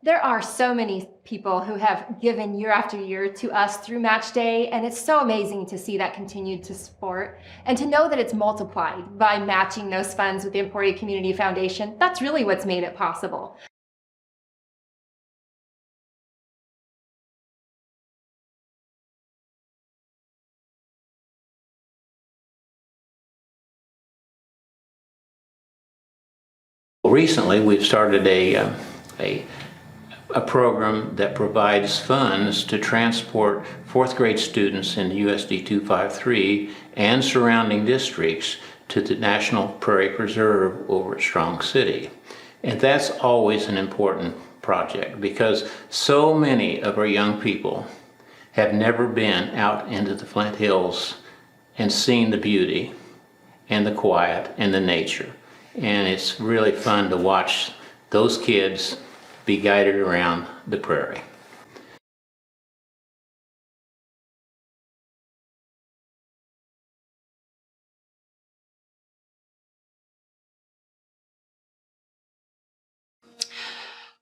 There are so many people who have given year after year to us through Match Day, and it's so amazing to see that continued to support and to know that it's multiplied by matching those funds with the Emporia Community Foundation. That's really what's made it possible. Recently, we've started a program that provides funds to transport fourth grade students in USD 253 and surrounding districts to the National Prairie Preserve over at Strong City. And that's always an important project because so many of our young people have never been out into the Flint Hills and seen the beauty and the quiet and the nature. And it's really fun to watch those kids be guided around the prairie.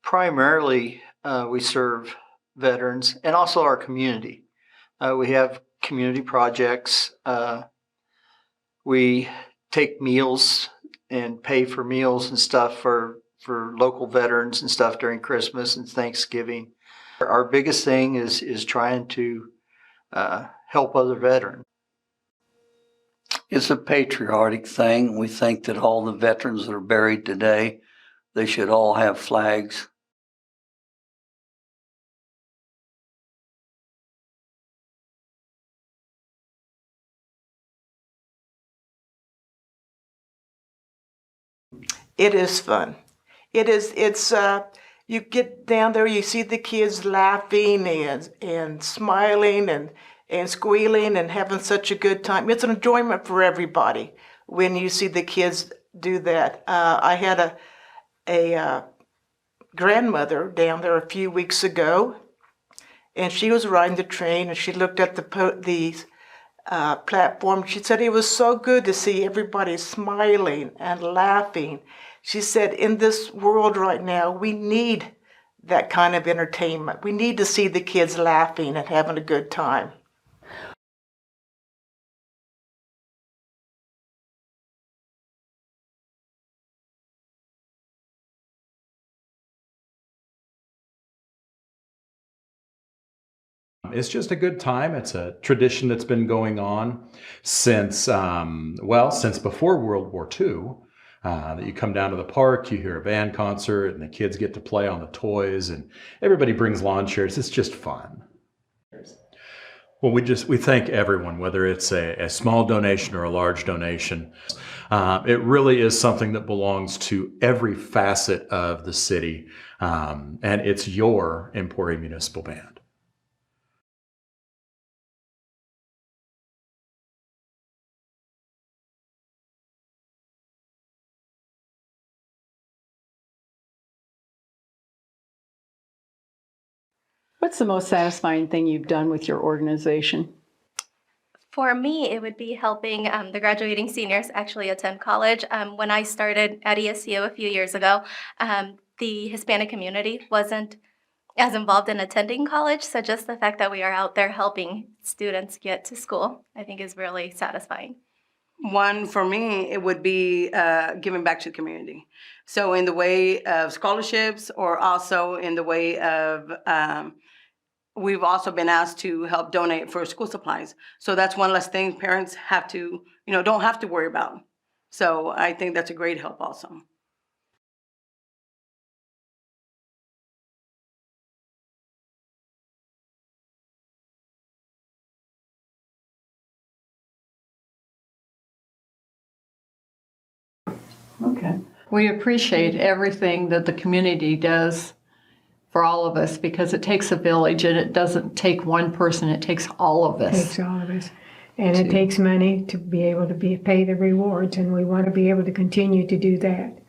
Primarily, we serve veterans and also our community. We have community projects. We take meals and pay for meals and stuff for local veterans and stuff during Christmas and Thanksgiving. Our biggest thing is trying to help other veterans. It's a patriotic thing. We think that all the veterans that are buried today, they should all have flags. It is fun. It's you get down there, you see the kids laughing and smiling and squealing and having such a good time. It's an enjoyment for everybody when you see the kids do that. I had a grandmother down there a few weeks ago, and she was riding the train, and she looked at the platform. She said it was so good to see everybody smiling and laughing. She said, in this world right now, we need that kind of entertainment. We need to see the kids laughing and having a good time. It's just a good time. It's a tradition that's been going on since, since before World War II. That you come down to the park, you hear a band concert, and the kids get to play on the toys, and everybody brings lawn chairs. It's just fun. Well, we thank everyone, whether it's a small donation or a large donation. It really is something that belongs to every facet of the city, and it's your Emporia Municipal Band. What's the most satisfying thing you've done with your organization? For me, it would be helping the graduating seniors actually attend college. When I started at ESU a few years ago, the Hispanic community wasn't as involved in attending college, so just the fact that we are out there helping students get to school, I think is really satisfying. One, for me, it would be giving back to the community. So in the way of scholarships, or also in the way of, we've also been asked to help donate for school supplies. So that's one less thing parents have to, don't have to worry about. So I think that's a great help also. Okay. We appreciate everything that the community does for all of us because it takes a village and it doesn't take one person, it takes all of us. It takes all of us. And it takes money to be able to pay the rewards, and we want to be able to continue to do that.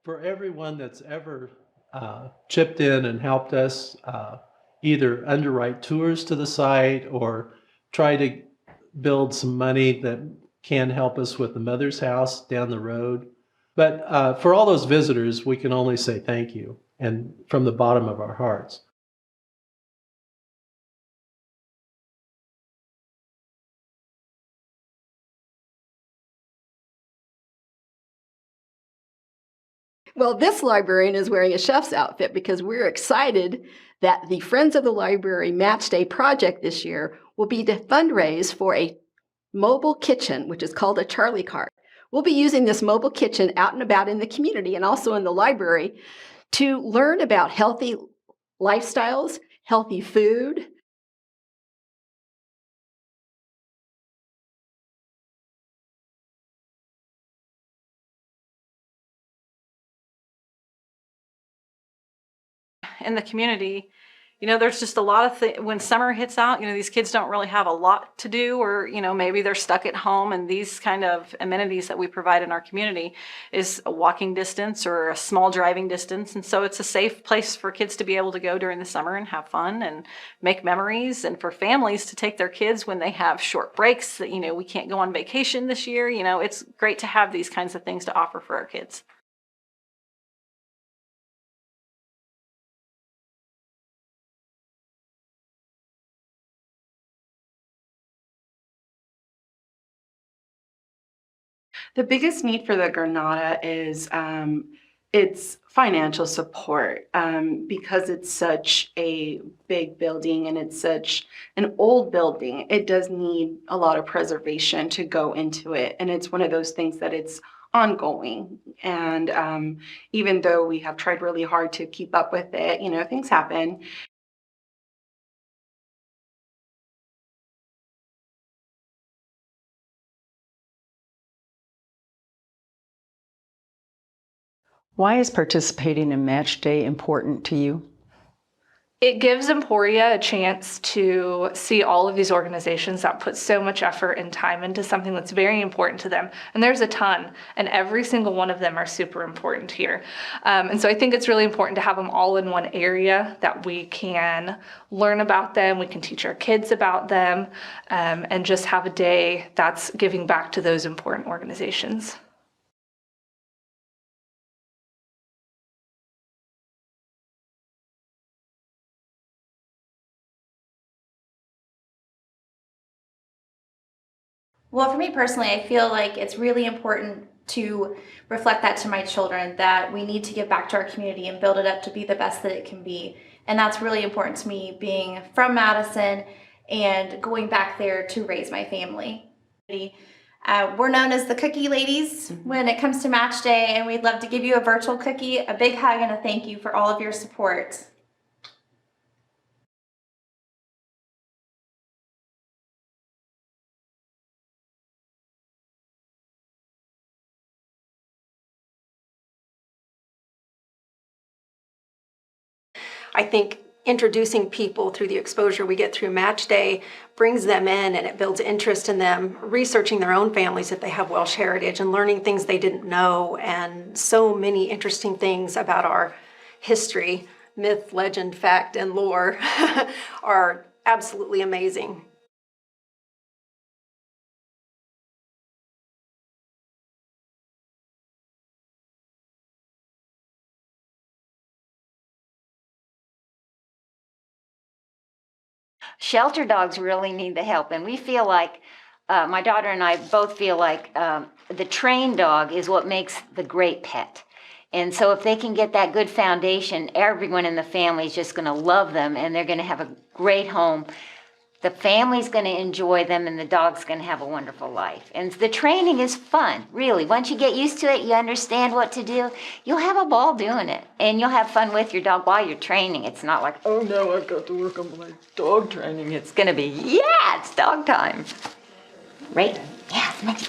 For everyone that's ever chipped in and helped us, either underwrite tours to the site or try to build some money that can help us with the Mother's House down the road. But for all those visitors, we can only say thank you, and from the bottom of our hearts. Well, this librarian is wearing a chef's outfit because we're excited that the Friends of the Library Match Day project this year will be to fundraise for a mobile kitchen, which is called a Charlie Cart. We'll be using this mobile kitchen out and about in the community and also in the library to learn about healthy lifestyles, healthy food. In the community, there's just a lot of things. When summer hits out, these kids don't really have a lot to do, or, maybe they're stuck at home, and these kind of amenities that we provide in our community is a walking distance or a small driving distance. And so it's a safe place for kids to be able to go during the summer and have fun and make memories, and for families to take their kids when they have short breaks that, we can't go on vacation this year. It's great to have these kinds of things to offer for our kids. The biggest need for the Granada is its financial support because it's such a big building and it's such an old building. It does need a lot of preservation to go into it. And it's one of those things that it's ongoing. And even though we have tried really hard to keep up with it, things happen. Why is participating in Match Day important to you? It gives Emporia a chance to see all of these organizations that put so much effort and time into something that's very important to them. And there's a ton, and every single one of them are super important here. And so I think it's really important to have them all in one area that we can learn about them, we can teach our kids about them, and just have a day that's giving back to those important organizations. Well, for me personally, I feel like it's really important to reflect that to my children, that we need to give back to our community and build it up to be the best that it can be. And that's really important to me, being from Madison and going back there to raise my family. We're known as the Cookie Ladies when it comes to Match Day, and we'd love to give you a virtual cookie, a big hug, and a thank you for all of your support. I think introducing people through the exposure we get through Match Day brings them in, and it builds interest in them researching their own families if they have Welsh heritage and learning things they didn't know, and so many interesting things about our history, myth, legend, fact, and lore are absolutely amazing. Shelter dogs really need the help, and we feel like, my daughter and I both feel like the trained dog is what makes the great pet. And so if they can get that good foundation, everyone in the family is just going to love them, and they're going to have a great home. The family's going to enjoy them, and the dog's going to have a wonderful life. And the training is fun, really. Once you get used to it, you understand what to do, you'll have a ball doing it. And you'll have fun with your dog while you're training. It's not like, oh no, I've got to work on my dog training. It's going to be, yeah, it's dog time. Right? Yeah, maybe.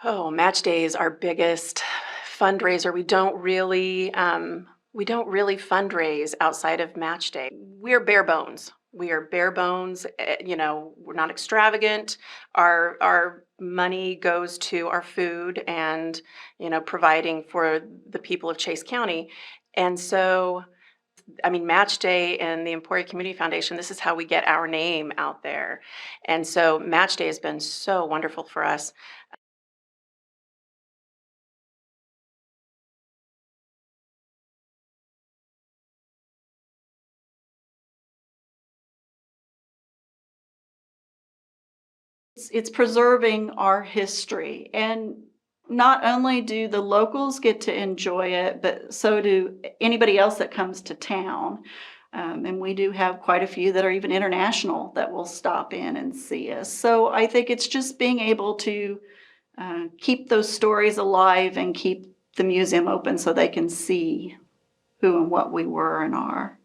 Oh, Match Day is our biggest fundraiser. We don't really fundraise outside of Match Day. We're bare bones. We are bare bones, we're not extravagant. Our money goes to our food and, providing for the people of Chase County. And so, Match Day and the Emporia Community Foundation, this is how we get our name out there. And so Match Day has been so wonderful for us. It's preserving our history, and not only do the locals get to enjoy it, but so do anybody else that comes to town. And we do have quite a few that are even international that will stop in and see us. So I think it's just being able to keep those stories alive and keep the museum open so they can see who and what we were and are.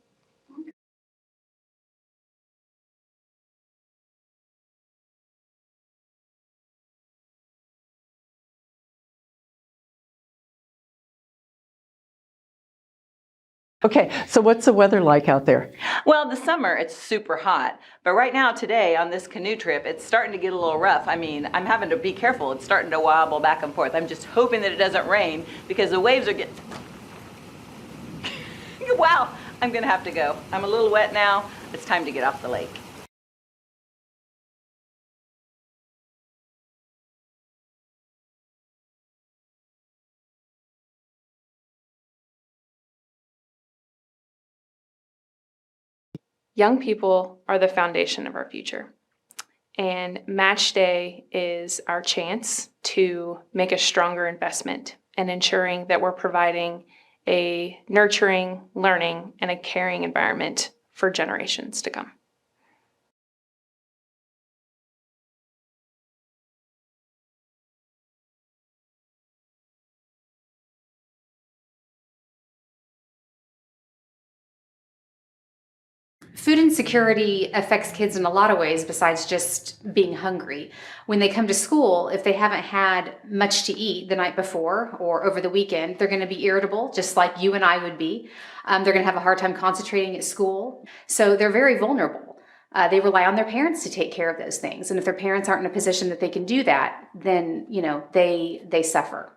Okay, so what's the weather like out there? Well, the summer, it's super hot. But right now, today, on this canoe trip, it's starting to get a little rough. I'm having to be careful. It's starting to wobble back and forth. I'm just hoping that it doesn't rain because the waves are getting... Wow, I'm going to have to go. I'm a little wet now. It's time to get off the lake. Young people are the foundation of our future. And Match Day is our chance to make a stronger investment in ensuring that we're providing a nurturing, learning, and a caring environment for generations to come. Food insecurity affects kids in a lot of ways besides just being hungry. When they come to school, if they haven't had much to eat the night before or over the weekend, they're going to be irritable, just like you and I would be. They're going to have a hard time concentrating at school. So they're very vulnerable. They rely on their parents to take care of those things. And if their parents aren't in a position that they can do that, then, they suffer.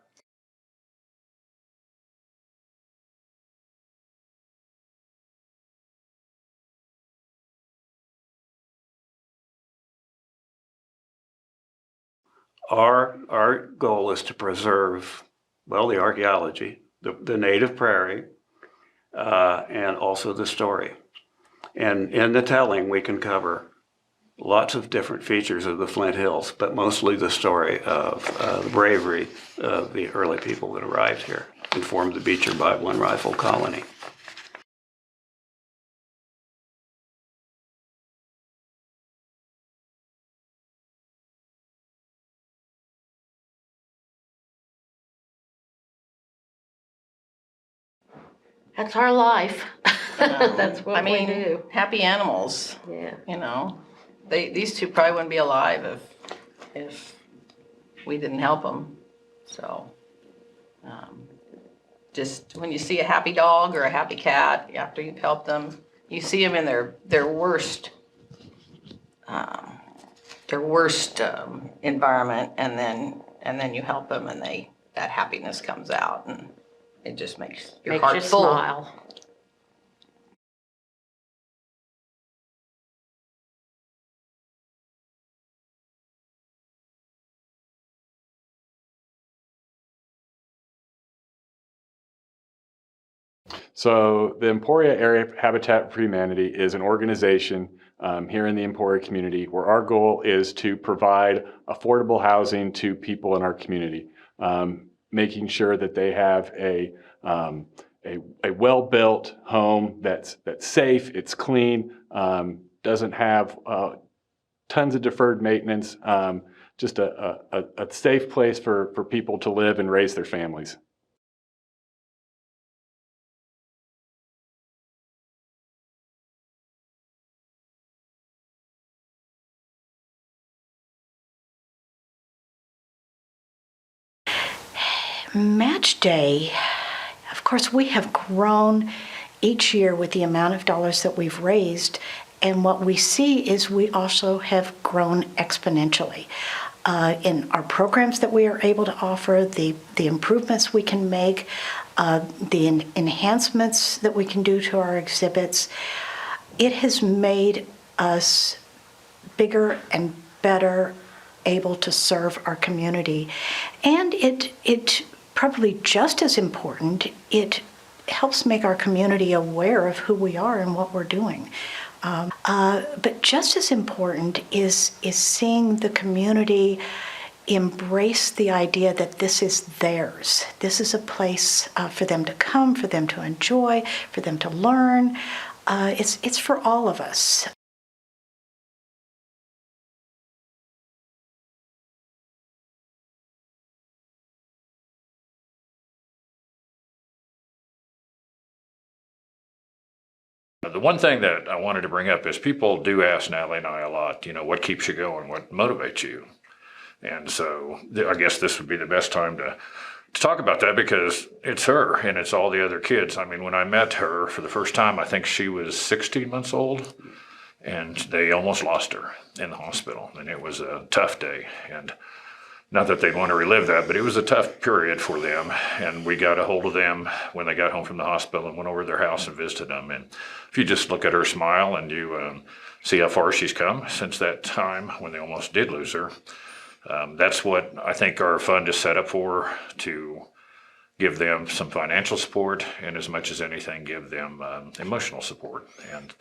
Our goal is to preserve, the archaeology, the native prairie, and also the story. And in the telling, we can cover lots of different features of the Flint Hills, but mostly the story of the bravery of the early people that arrived here and formed the Beecher Bible and Rifle Colony. That's our life. That's what we do. Happy animals. Yeah. These two probably wouldn't be alive if we didn't help them. So, just when you see a happy dog or a happy cat after you've helped them, you see them in their worst environment, and then you help them, and that happiness comes out, and it just makes your heart full. Smile. So the Emporia Area Habitat for Humanity is an organization here in the Emporia community where our goal is to provide affordable housing to people in our community, making sure that they have a well-built home that's safe, it's clean, doesn't have tons of deferred maintenance, just a safe place for people to live and raise their families. Match Day, of course, we have grown each year with the amount of dollars that we've raised, And what we see is we also have grown exponentially. In our programs that we are able to offer, the improvements we can make, the enhancements that we can do to our exhibits, it has made us bigger and better able to serve our community. And it probably just as important, it helps make our community aware of who we are and what we're doing. But just as important is seeing the community embrace the idea that this is theirs. This is a place for them to come, for them to enjoy, for them to learn. It's for all of us. The one thing that I wanted to bring up is people do ask Natalie and I a lot, what keeps you going, what motivates you? And so I guess this would be the best time to talk about that, because it's her and it's all the other kids. I mean, when I met her for the first time, I think she was 16 months old, and they almost lost her in the hospital. And it was a tough day. And not that they'd want to relive that, but it was a tough period for them. And we got a hold of them when they got home from the hospital and went over to their house and visited them. And if you just look at her smile and you see how far she's come since that time when they almost did lose her, that's what I think our fund is set up for, to give them some financial support, and as much as anything, give them emotional support. And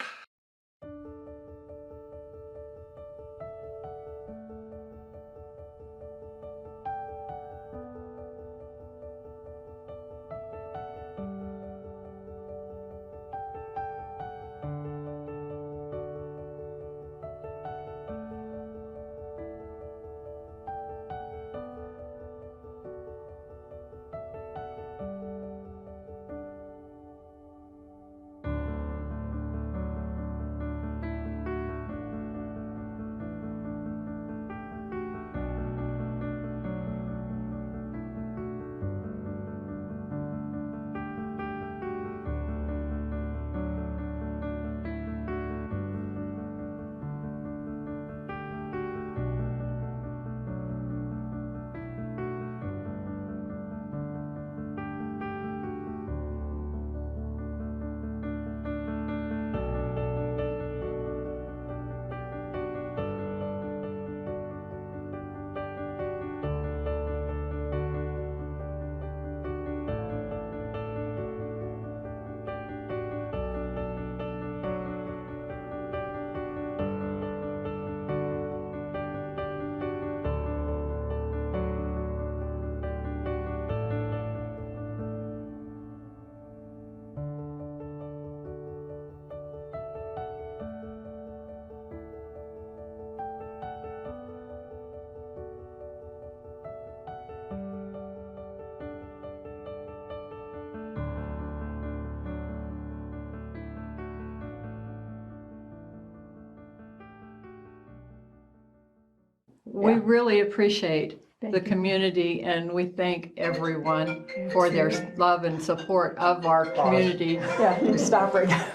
We really appreciate the community, and we thank everyone for their love and support of our community. Yeah, you stop right now.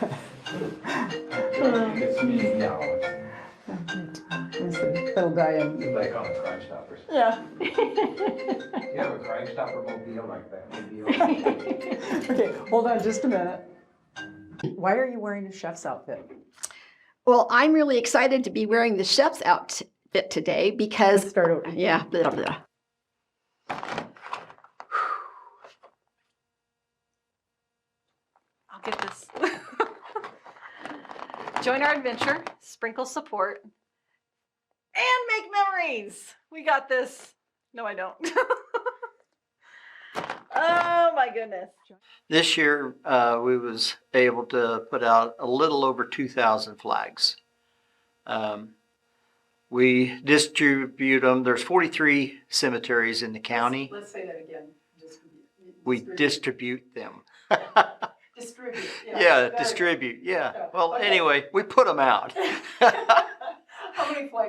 Little guy in. They call them Crime Stoppers. Yeah. You have a Crime Stopper mobile like that? Okay, hold on just a minute. Why are you wearing a chef's outfit? Well, I'm really excited to be wearing the chef's outfit today because Let's start over. Yeah, blah, blah. I'll get this. Join our adventure, sprinkle support, and make memories. We got this. No, I don't. Oh my goodness. This year, we was able to put out a little over 2,000 flags. We distribute them. There's 43 cemeteries in the county. Let's say that again. We distribute them. Distribute. Yeah, distribute. Yeah. Well, anyway, we put them out. How many flags?